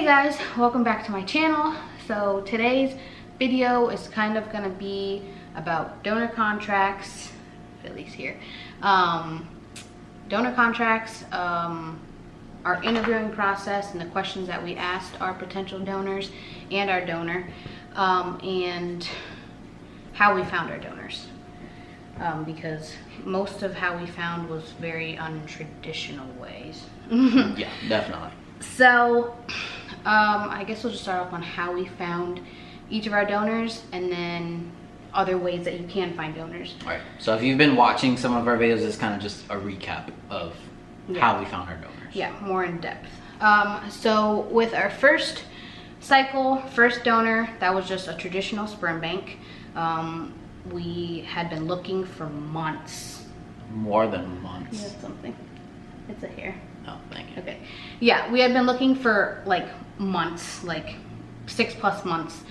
Hey guys, welcome back to my channel. So today's video is kind of gonna be about donor contracts. Philly's here. Donor contracts, our interviewing process and the questions that we asked our potential donors and our donor, and how we found our donors. Because most of how we found was very untraditional ways. Yeah, definitely. So I guess we'll just start off on how we found each of our donors and then other ways that you can find donors. All right, so if you've been watching some of our videos, it's kind of just a recap of how we found our donors. Yeah, more in depth. So with our first cycle, first donor, that was just a traditional sperm bank. We had been looking for months. More than months. You have something. It's a hair. Oh, thank you. Okay. Yeah, we had been looking for like months, like 6+ months.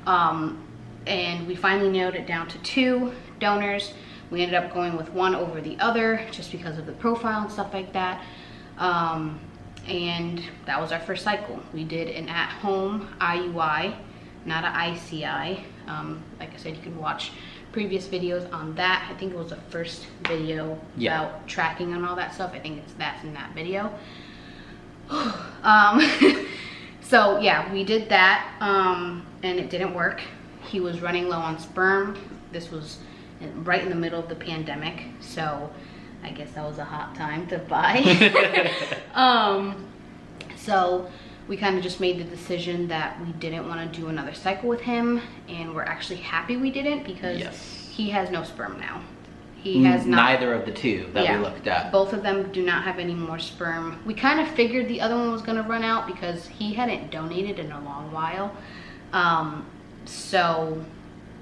And we finally narrowed it down to 2 donors. We ended up going with one over the other just because of the profile and stuff like that. And that was our first cycle. We did an at-home IUI, not an ICI. Like I said, you can watch previous videos on that. I think it was the first video about tracking and all that stuff. I think that's in that video. So yeah, we did that, and it didn't work. He was running low on sperm. This was right in the middle of the pandemic, so I guess that was a hot time to buy. So we kind of just made the decision that we didn't want to do another cycle with him, and we're actually happy we didn't because he has no sperm now. He has neither of the 2 that we looked at. Both of them do not have any more sperm. We kind of figured the other one was going to run out because he hadn't donated in a long while. So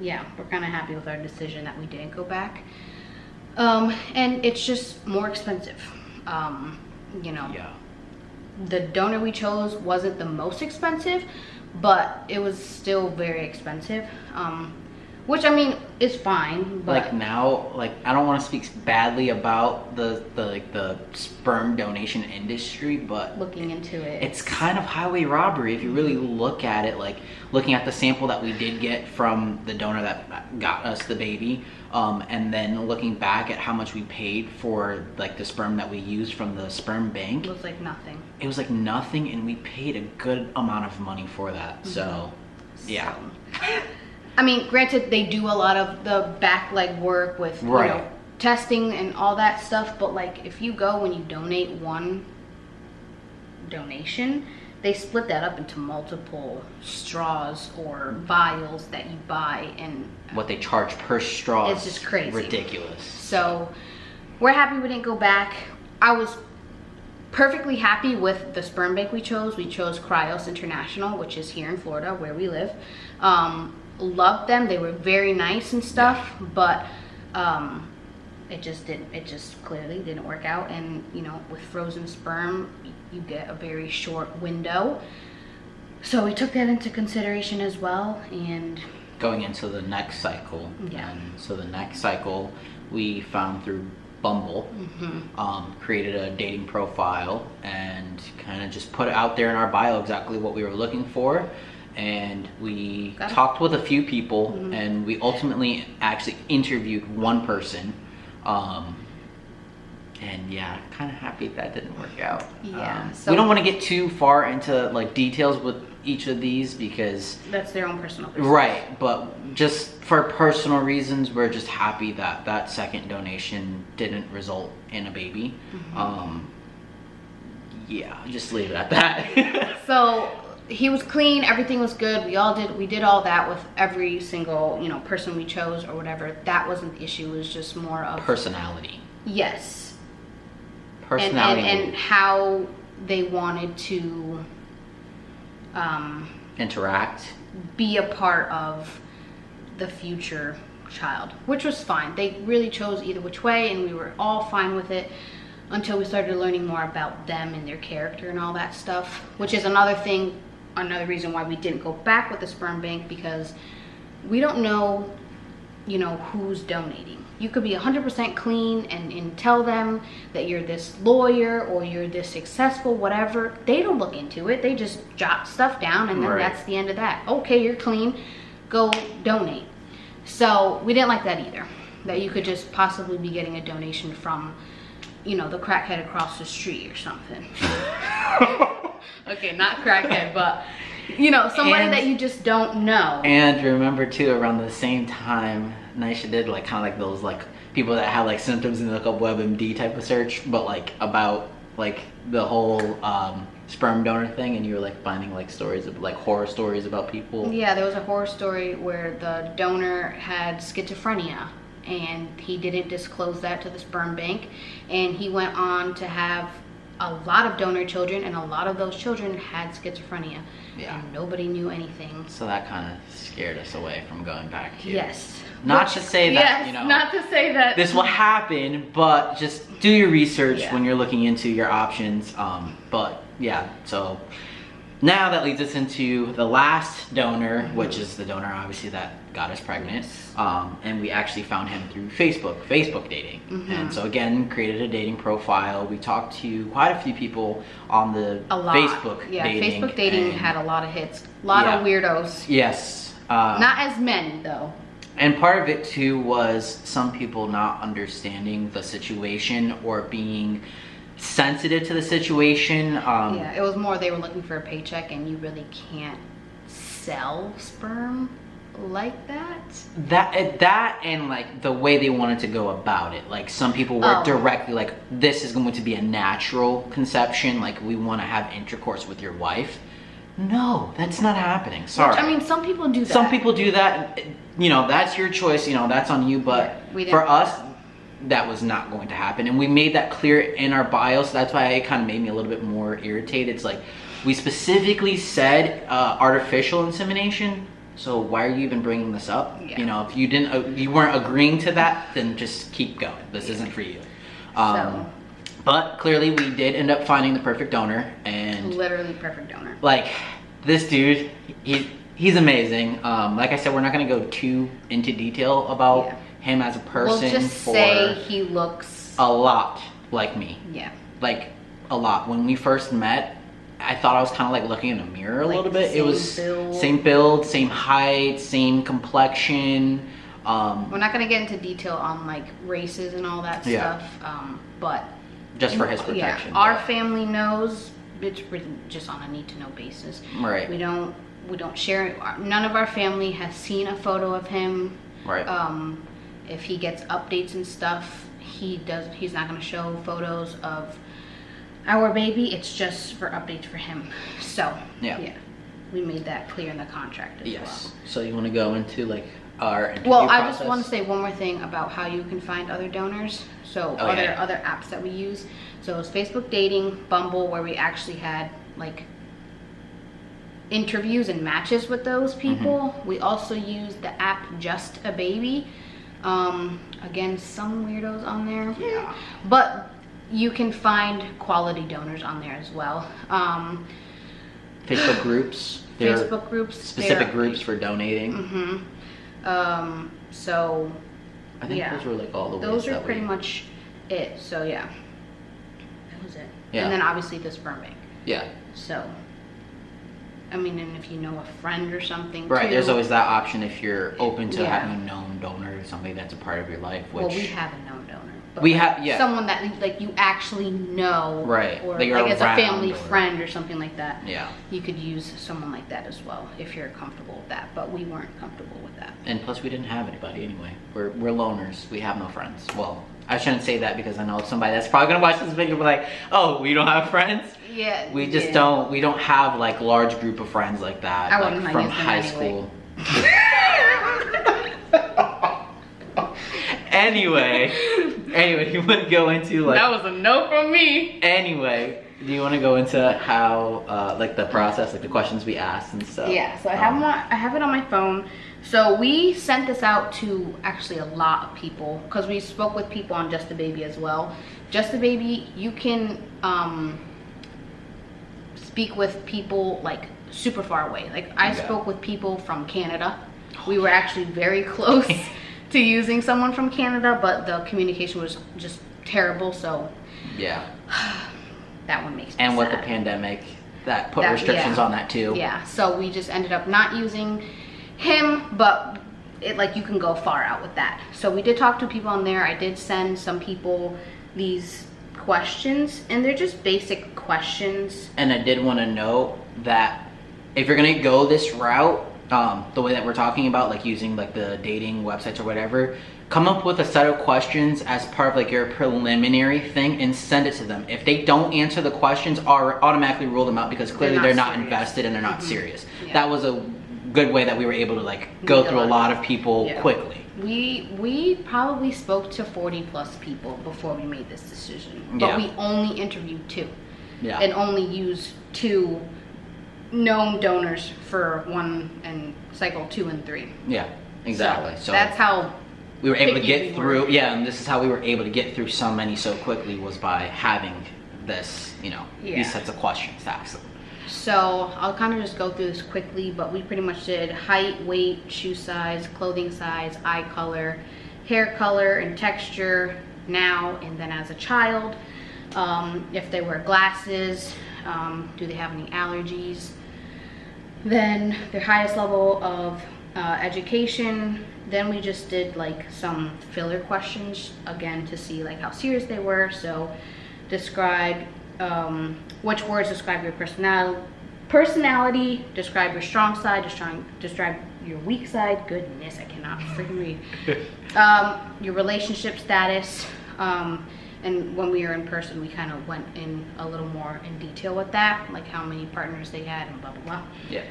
yeah, we're kind of happy with our decision that we didn't go back. And it's just more expensive. You know. Yeah. The donor we chose wasn't the most expensive, but it was still very expensive, which I mean is fine. But like now, like I don't want to speak badly about the sperm donation industry, but looking into it, it's kind of highway robbery if you really look at it. Like looking at the sample that we did get from the donor that got us the baby, and then looking back at how much we paid for like the sperm that we used from the sperm bank, it was like nothing. It was like nothing, and we paid a good amount of money for that. So yeah. I mean, granted, they do a lot of the back leg work with you know, testing and all that stuff, but like if you go and you donate one donation, they split that up into multiple straws or vials that you buy, and what they charge per straw is just crazy, ridiculous. So we're happy we didn't go back. I was perfectly happy with the sperm bank we chose. We chose Cryos International, which is here in Florida where we live. Loved them. They were very nice and stuff, but it just clearly didn't work out. And you know, with frozen sperm, you get a very short window, so we took that into consideration as well. And going into the next cycle, so the next cycle we found through Bumble, created a dating profile and kind of just put it out there in our bio exactly what we were looking for. And we talked with a few people, and we ultimately actually interviewed one person. And yeah, kind of happy that didn't work out. Yeah, so we don't want to get too far into like details with each of these because that's their own personal business. Right, but just for personal reasons, we're just happy that that second donation didn't result in a baby. Yeah, just leave it at that. So he was clean, everything was good. We did all that with every single, you know, person we chose or whatever. That wasn't the issue. It was just more of personality. Yes. Personality and how they wanted to interact, be a part of the future child, which was fine. They really chose either which way, and we were all fine with it until we started learning more about them and their character and all that stuff, which is another reason why we didn't go back with the sperm bank, because we don't know you know, who's donating. You could be 100% clean and tell them that you're this lawyer or you're this successful, whatever. They don't look into it. They just jot stuff down, and then that's the end of that. Okay, you're clean. Go donate. So we didn't like that either. That you could just possibly be getting a donation from, you know, the crackhead across the street or something. Okay, not crackhead, but, you know, somebody that you just don't know. And remember too, around the same time, Nisha did like kind of like those like people that have like symptoms and look up WebMD type of search, but like about like the whole sperm donor thing, and you were like finding like stories of like horror stories about people. Yeah, there was a horror story where the donor had schizophrenia, and he didn't disclose that to the sperm bank, and he went on to have a lot of donor children, and a lot of those children had schizophrenia. Yeah. And nobody knew anything. So that kind of scared us away from going back to Not to say that, you know, not to say that this will happen, but just do your research when you're looking into your options. But yeah, so now that leads us into the last donor, which is the donor obviously that got us pregnant. And we actually found him through Facebook dating. And so again, created a dating profile. We talked to quite a few people on the Facebook dating. Facebook dating had a lot of hits, a lot of weirdos. Yes. Not as many though. And part of it too was some people not understanding the situation or being sensitive to the situation. Yeah, it was more they were looking for a paycheck, and you really can't sell sperm like that. That and like the way they wanted to go about it. Like some people were directly like, this is going to be a natural conception, like we want to have intercourse with your wife. No, that's not happening. Sorry. I mean, some people do that. Some people do that. You know, that's your choice. You know, that's on you. But for us, that was not going to happen. And we made that clear in our bio. So that's why it kind of made me a little bit more irritated. It's like, we specifically said artificial insemination. So why are you even bringing this up? Yeah. You know, if you didn't, you weren't agreeing to that, then just keep going. This isn't for you. But clearly we did end up finding the perfect donor, and literally perfect donor. Like this dude, he's amazing. Like I said, we're not gonna go too into detail about him as a person. We'll just say he looks a lot like me. Yeah. Like a lot. When we first met, I thought I was kind of like looking in a mirror a little bit. It was same build, same height, same complexion. We're not gonna get into detail on like races and all that stuff, but just for his protection. Yeah, our family knows. It's just on a need to know basis. Right. We don't share. None of our family has seen a photo of him. Right. If he gets updates and stuff, he's not gonna show photos of our baby. It's just for updates for him. So yeah, we made that clear in the contract as well. So you want to go into like our interview process? I just want to say one more thing about how you can find other donors. So other apps that we use. So it's Facebook dating, Bumble, where we actually had like interviews and matches with those people. We also use the app Just a Baby. Again, some weirdos on there. Yeah. But you can find quality donors on there as well. Facebook groups. Facebook groups. Specific groups for donating. So I think those were like all the ways. Those are pretty much it. So yeah, that was it. Yeah. And then obviously the sperm bank. Yeah. So I mean, and if you know a friend or something. Right. Too, there's always that option if you're open to having a known donor or somebody that's a part of your life. Which well, we have a known donor. But we like have someone that like you actually know, right? Or like as a family friend or something like that. Yeah, you could use someone like that as well if you're comfortable with that. But we weren't comfortable with that. And plus, we didn't have anybody anyway. We're loners. We have no friends. Well, I shouldn't say that because I know somebody that's probably gonna watch this video and be like, "Oh, we don't have friends." Yeah, we just don't. We don't have like large group of friends like that. I like from high school. Anyway, you want to go into like... That was a no from me. Anyway, do you want to go into how, like the process, like the questions we asked and stuff? Yeah, so I have it on my phone. So we sent this out to actually a lot of people because we spoke with people on Just a Baby as well. Just a Baby, you can speak with people like super far away. Like I spoke with people from Canada. We were actually very close to using someone from Canada, but the communication was just terrible. So yeah, that one makes me and sad. with the pandemic, that put restrictions on that too. Yeah, so we just ended up not using him, but you can go far out with that. So we did talk to people on there. I did send some people these questions, and they're just basic questions. And I did want to note that if you're gonna go this route, the way that we're talking about, like using like the dating websites or whatever, come up with a set of questions as part of like your preliminary thing and send it to them. If they don't answer the questions, automatically rule them out, because clearly they're not invested and they're not serious. Yeah. That was a good way that we were able to like go through a lot of people quickly. We probably spoke to 40 plus people before we made this decision, but we only interviewed 2 and only used 2 known donors for 1 and cycle 2 and 3. Yeah, exactly. So that's how we were able to get through. Yeah, and this is how we were able to get through so many so quickly, was by having this, these sets of questions to ask them. So I'll kind of just go through this quickly, but we pretty much did height, weight, shoe size, clothing size, eye color, hair color and texture now and then as a child, if they wear glasses, do they have any allergies, then their highest level of education. Then we just did like some filler questions, again, to see like how serious they were. So describe which words describe your personality, describe your strong side, describe your weak side. Goodness, I cannot freaking read. Your relationship status, and when we were in person, we kind of went in a little more in detail with that, like how many partners they had and blah blah blah. Yeah.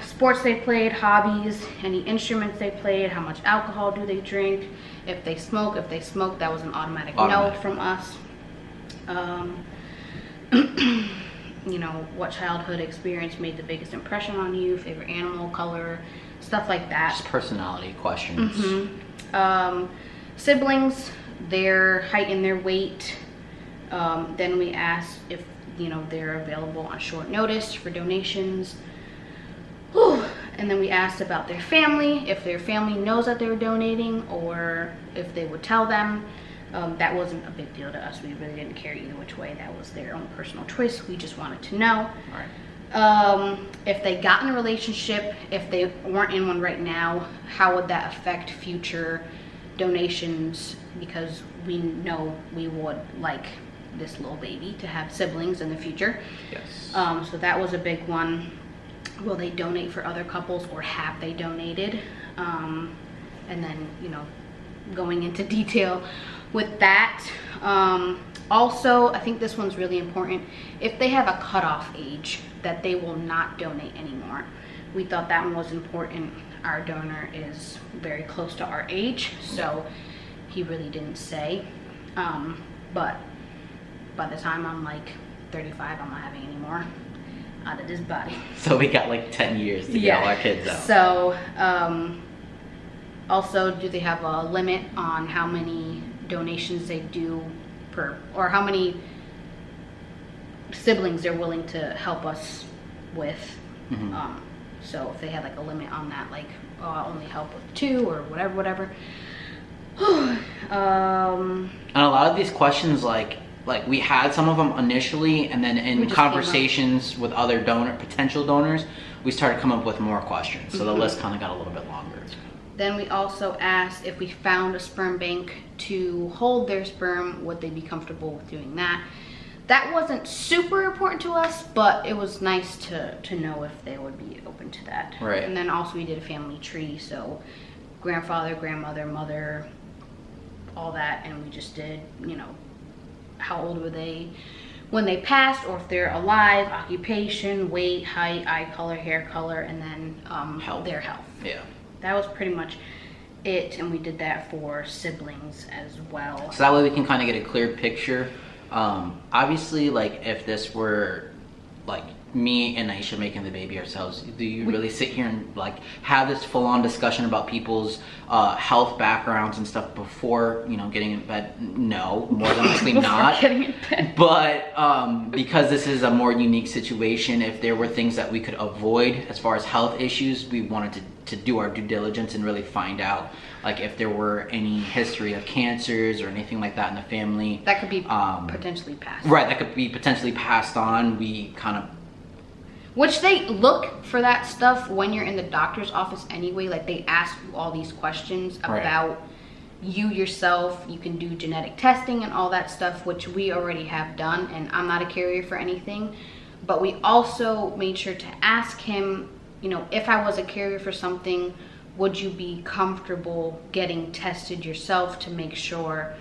Sports they played, hobbies, any instruments they played, how much alcohol do they drink, if they smoke. If they smoke, that was an automatic no from us. What childhood experience made the biggest impression on you, favorite animal, color, stuff like that. Just personality questions. Siblings, their height and their weight. Then we asked if they're available on short notice for donations. And then we asked about their family, if their family knows that they're donating or if they would tell them. That wasn't a big deal to us. We really didn't care either which way. That was their own personal choice. We just wanted to know. Right. If they got in a relationship, if they weren't in one right now, how would that affect future donations? Because we know we would like this little baby to have siblings in the future. Yes. So that was a big one. Will they donate for other couples, or have they donated? And then, going into detail with that. Also, I think this one's really important. If they have a cutoff age that they will not donate anymore. We thought that one was important. Our donor is very close to our age, so he really didn't say. But by the time I'm like 35, I'm not having any more out of this body. So we got like 10 years to get all our kids out. So, also, do they have a limit on how many donations they do per, or how many siblings they're willing to help us with? So if they had like a limit on that, like, oh, I'll only help with 2 or whatever. And a lot of these questions, like we had some of them initially, and then in conversations with other potential donors, we started coming up with more questions. So the list kind of got a little bit longer. Then we also asked if we found a sperm bank to hold their sperm, would they be comfortable with doing that? That wasn't super important to us, but it was nice to know if they would be open to that. Right. And then also we did a family tree, so grandfather, grandmother, mother, all that, and we just did, how old were they when they passed, or if they're alive, occupation, weight, height, eye color, hair color, and then their health. Yeah. That was pretty much it, and we did that for siblings as well. So that way we can kind of get a clear picture. Obviously, like if this were like me and Aisha making the baby ourselves, do you really sit here and like have this full-on discussion about people's health backgrounds and stuff before getting in bed? No, more than likely not. Getting in bed. But because this is a more unique situation, if there were things that we could avoid as far as health issues, we wanted to to do our due diligence and really find out like if there were any history of cancers or anything like that in the family that could be potentially passed. Right, that could be potentially passed on. We kind of, which they look for that stuff when you're in the doctor's office anyway. Like they ask you all these questions about you yourself. You can do genetic testing and all that stuff, which we already have done, and I'm not a carrier for anything. But we also made sure to ask him, you know, if I was a carrier for something, would you be comfortable getting tested yourself to make sure,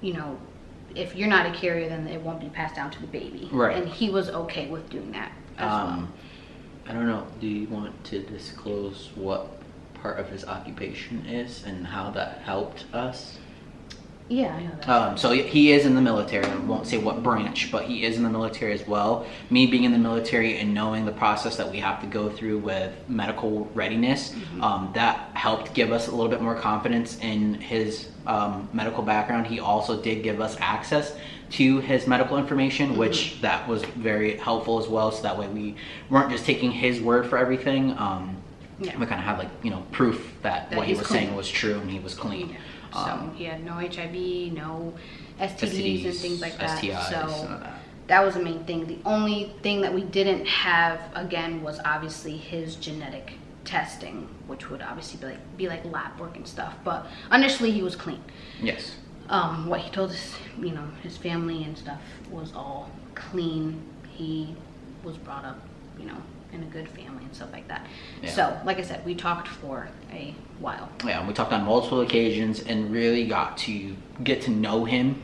you know, if you're not a carrier, then it won't be passed down to the baby. Right. And he was okay with doing that as well. I don't know, do you want to disclose what part of his occupation is and how that helped us? Yeah, I know that. So he is in the military. I won't say what branch, but he is in the military as well. Me being in the military and knowing the process that we have to go through with medical readiness, that helped give us a little bit more confidence in his medical background. He also did give us access to his medical information, which that was very helpful as well. So that way we weren't just taking his word for everything. We kind of had like, you know, proof that what he was saying was true and he was clean. Yeah. So he had no HIV, no STDs and things like that. STIs, so that was the main thing. The only thing that we didn't have, again, was obviously his genetic testing, which would obviously be like lab work and stuff. But initially he was clean. Yes. What he told us, you know, his family and stuff was all clean. He was brought up, you know, in a good family and stuff like that. Yeah. So, like I said, we talked for a while. Yeah, we talked on multiple occasions and really got to get to know him,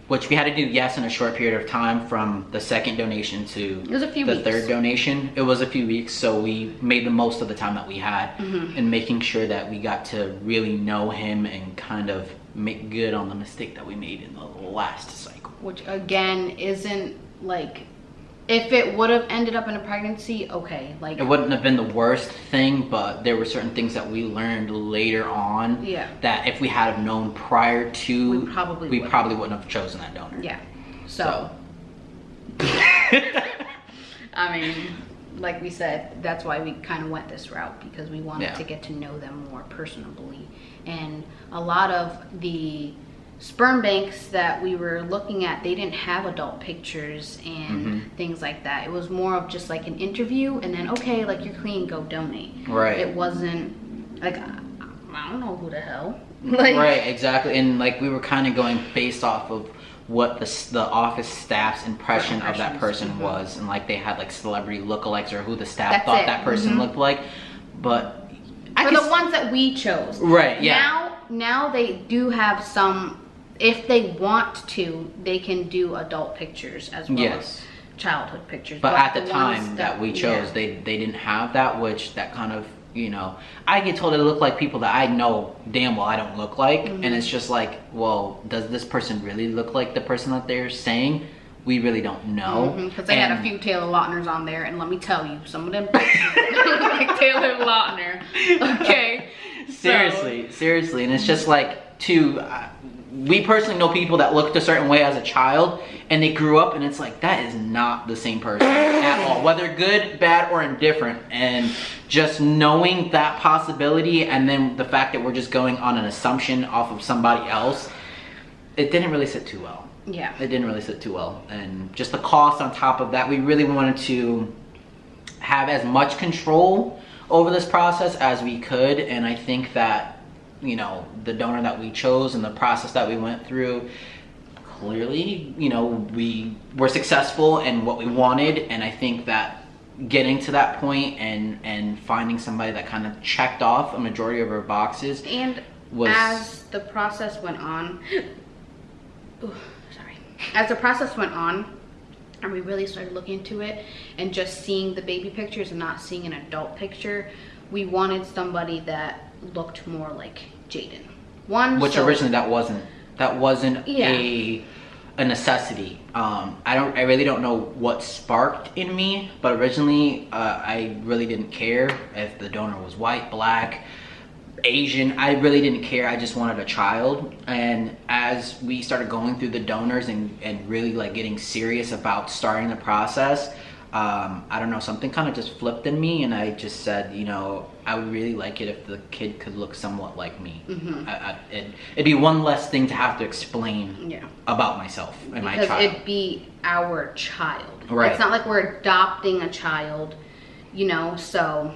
which we had to do, yes, in a short period of time from the second donation to the third donation. It was a few weeks, so we made the most of the time that we had in making sure that we got to really know him and kind of make good on the mistake that we made in the last cycle. Which, again, isn't like... If it would have ended up in a pregnancy, okay, like... It wouldn't have been the worst thing, but there were certain things that we learned later on that if we had have known prior to, we probably wouldn't have chosen that donor. Yeah. So. I mean, like we said, that's why we kind of went this route, because we wanted to get to know them more personally. And a lot of the sperm banks that we were looking at, they didn't have adult pictures and things like that. It was more of just like an interview and then, okay, like you're clean, go donate. Right. It wasn't like, I don't know who the hell. Like, right, exactly. And like we were kind of going based off of what the office staff's impression of that person was, and like they had like celebrity lookalikes or who the staff thought that person looked like. But for the ones that we chose. Right, yeah. Now they do have some. If they want to, they can do adult pictures as well as childhood pictures. But at the time that we chose, they didn't have that, which that kind of, you know, I get told it look like people that I know damn well I don't look like. And it's just like, well, does this person really look like the person that they're saying? We really don't know. Because they had a few Taylor Lautners on there, and let me tell you, some of them look like Taylor Lautner. Okay? Seriously. And it's just like, we personally know people that looked a certain way as a child and they grew up and it's like, that is not the same person at all, whether good, bad, or indifferent. And just knowing that possibility and then the fact that we're just going on an assumption off of somebody else, it didn't really sit too well. Yeah. It didn't really sit too well. And just the cost on top of that, we really wanted to have as much control over this process as we could. And I think that, you know, the donor that we chose and the process that we went through, clearly, you know, we were successful in what we wanted. And I think that getting to that point and finding somebody that kind of checked off a majority of our boxes, and as the process went on, as the process went on and we really started looking into it and just seeing the baby pictures and not seeing an adult picture, we wanted somebody that looked more like Jaden. Originally that wasn't a necessity. I really don't know what sparked in me, but originally I really didn't care if the donor was white, black, Asian. I really didn't care. I just wanted a child. And as we started going through the donors and really like getting serious about starting the process, I don't know, something kind of just flipped in me, and I just said, I would really like it if the kid could look somewhat like me. It'd be one less thing to have to explain about myself and my child. Because it'd be our child. Right. It's not like we're adopting a child, so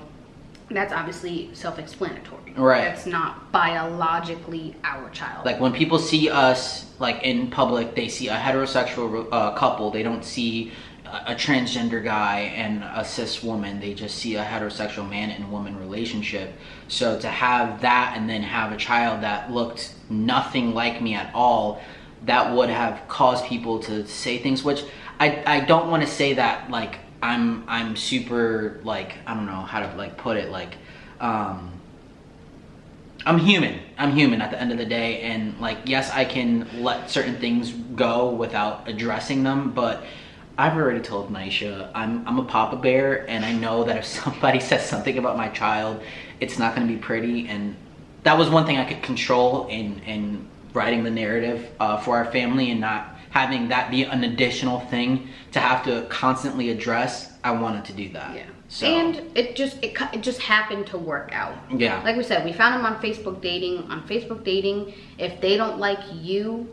that's obviously self-explanatory. Right. It's not biologically our child. Like when people see us like in public, they see a heterosexual couple. They don't see a transgender guy and a cis woman. They just see a heterosexual man and woman relationship. So to have that and then have a child that looked nothing like me at all, that would have caused people to say things, which I don't want to say that like I'm super, like, I don't know how to like put it, like I'm human at the end of the day, and like, yes, I can let certain things go without addressing them, but I've already told Nisha I'm a papa bear, and I know that if somebody says something about my child, it's not going to be pretty. And that was one thing I could control in writing the narrative for our family, and not having that be an additional thing to have to constantly address. I wanted to do that. Yeah. So. And it just happened to work out. Yeah. Like we said, we found him on Facebook dating. On Facebook dating, if they don't like you,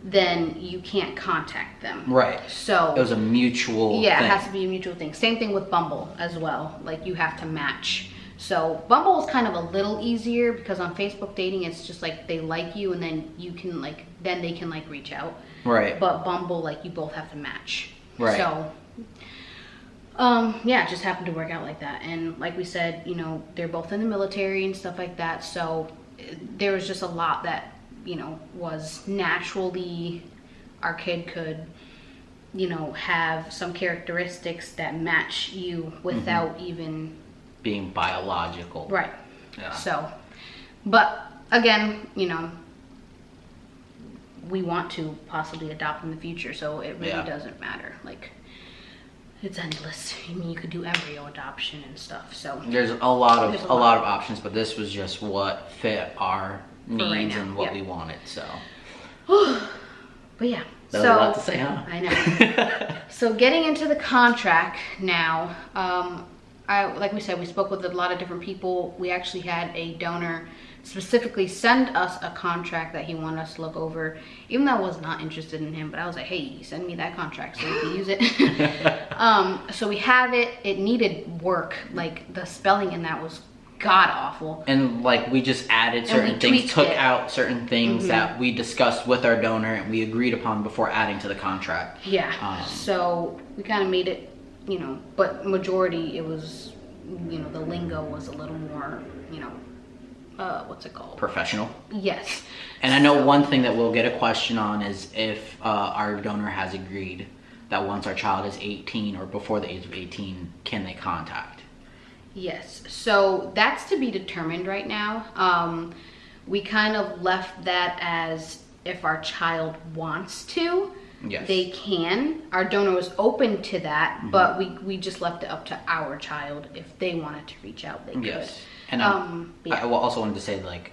then you can't contact them. Right. So it was a mutual thing. It has to be a mutual thing. Same thing with Bumble as well. Like, you have to match. So Bumble is kind of a little easier, because on Facebook dating, it's just like they like you, and then you can then they can reach out. Right. But Bumble, like, you both have to match. Right. So it just happened to work out like that. And like we said, they're both in the military and stuff like that. So there was just a lot that, was naturally, our kid could, have some characteristics that match you without even being biological. Right. Yeah. So, but again, we want to possibly adopt in the future, so it really doesn't matter. Like, it's endless. I mean, you could do embryo adoption and stuff. So there's a lot of options, but this was just what fit our needs right now, and what we wanted. So, but yeah, that was a lot to say, huh? I know. So getting into the contract now, like we said, we spoke with a lot of different people. We actually had a donor specifically send us a contract that he wanted us to look over, even though I was not interested in him, but I was like, hey, send me that contract so we can use it. So we have it. It needed work. Like, the spelling in that was god awful. And like, we just added certain things, took out certain things that we discussed with our donor and we agreed upon before adding to the contract. Yeah. So we kind of made it, but majority, it was, the lingo was a little more, what's it called? Professional. Yes. And I know one thing that we'll get a question on is if our donor has agreed that once our child is 18 or before the age of 18, can they contact? Yes. So that's to be determined right now. We kind of left that as if our child wants to, they can. Our donor was open to that, but we just left it up to our child. If they wanted to reach out, they could. Yes. And I also wanted to say, like,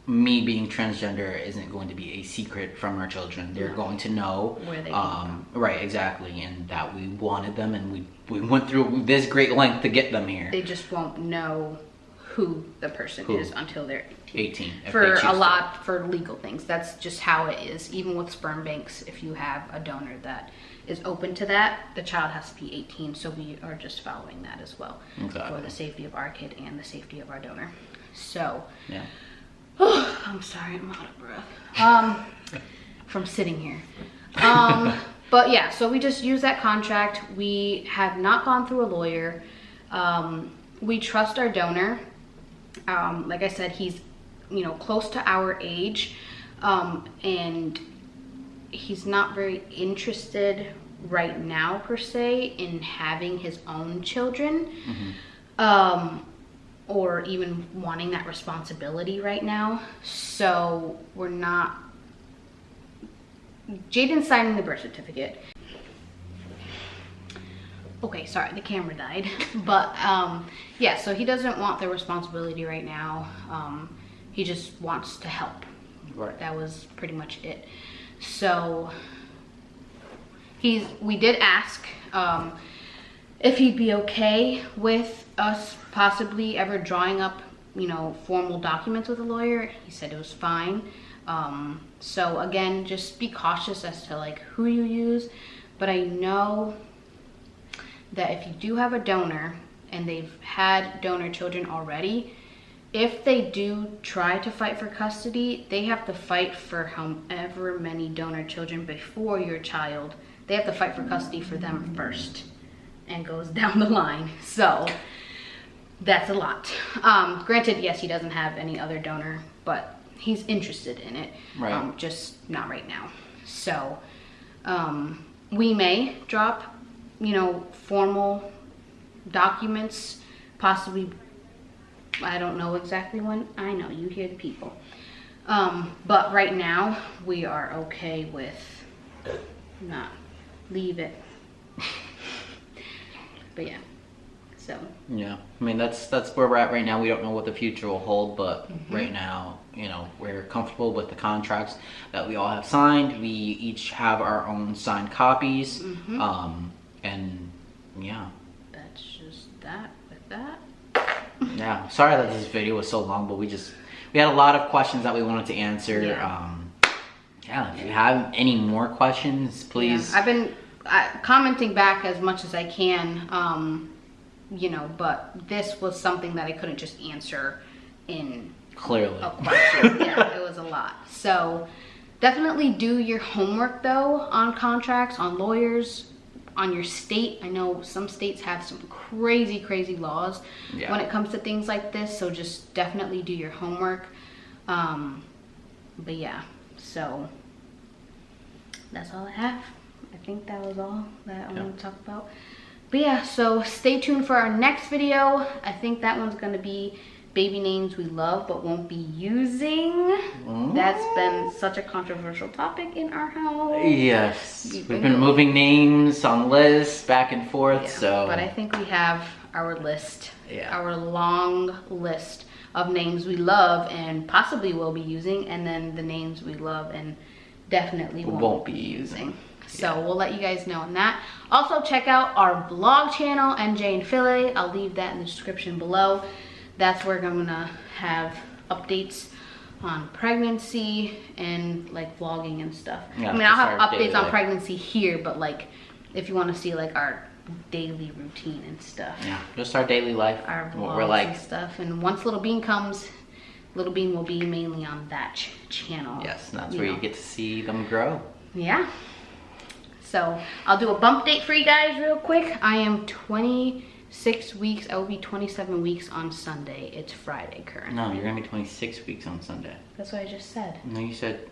me being transgender isn't going to be a secret from our children. They're going to know where they came from. Right, exactly, and that we wanted them, and we went through this great length to get them here. They just won't know who the person is until they're 18. For legal things. That's just how it is. Even with sperm banks, if you have a donor that is open to that, the child has to be 18. So we are just following that as well, for the safety of our kid and the safety of our donor. So yeah. I'm sorry, I'm out of breath from sitting here. But yeah, so we just use that contract. We have not gone through a lawyer. We trust our donor. Like I said, he's close to our age, and he's not very interested right now per se in having his own children, or even wanting that responsibility right now. So we're not. Jaden's signing the birth certificate. Okay, sorry, the camera died. But yeah, so he doesn't want the responsibility right now. He just wants to help. Right. That was pretty much it. So we did ask if he'd be okay with us possibly ever drawing up, you know, formal documents with a lawyer. He said it was fine. So again, just be cautious as to like who you use. But I know that if you do have a donor and they've had donor children already, if they do try to fight for custody, they have to fight for however many donor children before your child. They have to fight for custody for them first, and goes down the line. So that's a lot. Granted, yes, he doesn't have any other donor, but he's interested in it. Right. Just not right now. So we may drop, you know, formal documents, possibly. I don't know exactly when. I know, you hear the people. But right now, we are okay with not. Leave it. But yeah, so. Yeah, I mean, that's where we're at right now. We don't know what the future will hold, but right now, you know, we're comfortable with the contracts that we all have signed. We each have our own signed copies. And yeah. That's just that with that. Yeah, sorry that this video was so long, but we had a lot of questions that we wanted to answer. Yeah, if you have any more questions, please. Yeah, I've been commenting back as much as I can, you know, but this was something that I couldn't just answer in clearly a question. Yeah, it was a lot. So definitely do your homework though on contracts, on lawyers, on your state. I know some states have some crazy laws when it comes to things like this, so just definitely do your homework. But yeah, so that's all I have. I think that was all that I want to talk about. But yeah, so stay tuned for our next video. I think that one's going to be baby names we love but won't be using. That's been such a controversial topic in our house. Yes, we've been moving names on lists back and forth. So but I think we have our list, our long list of names we love and possibly will be using, and then the names we love and definitely won't be using. So we'll let you guys know on that. Also check out our vlog channel, NJ and Philly. I'll leave that in the description below. That's where I'm gonna have updates on pregnancy and like vlogging and stuff. I mean, I'll have updates on pregnancy here, but like if you want to see like our daily routine and stuff. Yeah, just our daily life. Our vlogs and stuff. And once Little Bean comes, Little Bean will be mainly on that channel. Yes, and that's where you get to see them grow. Yeah. So I'll do a bump date for you guys real quick. I am 26 weeks. I will be 27 weeks on Sunday. It's Friday currently. No, you're gonna be 26 weeks on Sunday. That's what I just said. No, you said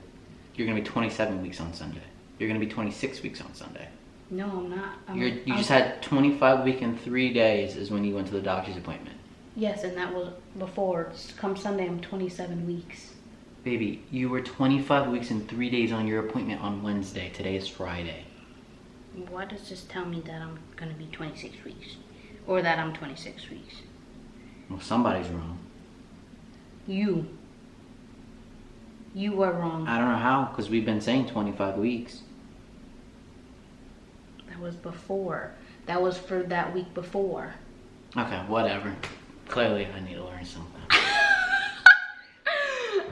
you're gonna be 27 weeks on Sunday. You're gonna be 26 weeks on Sunday. No, I'm not. You just had 25 week and 3 days is when you went to the doctor's appointment. Yes, and that was before. Come Sunday, I'm 27 weeks. Baby, you were 25 weeks and 3 days on your appointment on Wednesday. Today is Friday. Why does this tell me that I'm going to be 26 weeks? Or that I'm 26 weeks? Well, somebody's wrong. You were wrong. I don't know how, because we've been saying 25 weeks. That was before. That was for that week before. Okay, whatever. Clearly, I need to learn something.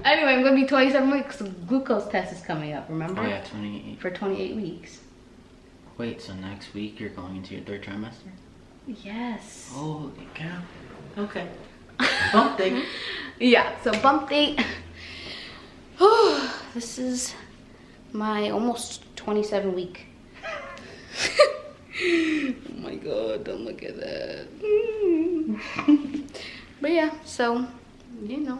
Anyway, I'm going to be 27 weeks. The glucose test is coming up, remember? Oh, yeah, 28. For 28 weeks. Wait, so next week you're going into your 3rd trimester? Yes. Holy cow. Okay. Bump date. Yeah, so bump date. This is my almost 27 week. Oh my god, don't look at that. But yeah, so, you know,